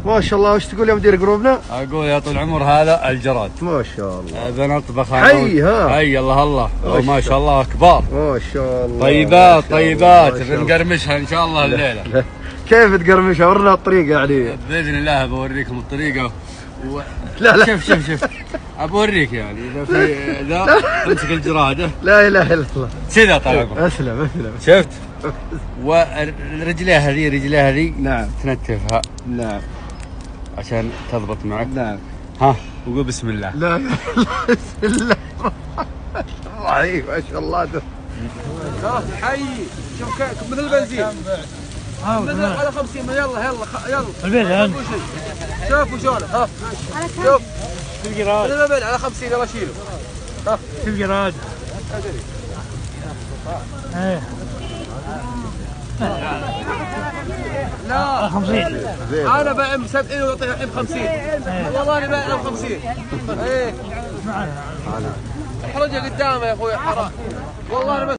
ما شاء الله. وش تقول يا مدير جروبنا؟ اقول يا طول العمر هذا الجراد. ما شاء الله. بنطبخ حي ها. حي الله الله. ما شاء الله كبار. ما شاء الله. طيبات طيبات بنقرمشها ان شاء الله الليله. كيف تقرمشها؟ ورنا الطريقه يعني. باذن الله بوريكم الطريقه لا شوف بوريك يعني اذا في ذا امسك الجراده. لا اله الا الله. كذا طال عمرك. اسلم. شفت؟ ورجليها ذي نعم تنتفها. نعم عشان تضبط معك. نعم. ها وقول بسم الله. لا اله الا الله. بسم الله الرحيم. ما شاء الله. حي شوف مثل البنزين. مثل على 50. يلا البيت شوفوا شلون. ها شوف الجراد مثل البيت على 50. يلا شيلوا. ها الجراد. لا 50. انا بعم 70 واعطيها الحين 50. والله انا بعم 50. ايه احرجها قدامه يا اخوي. والله انا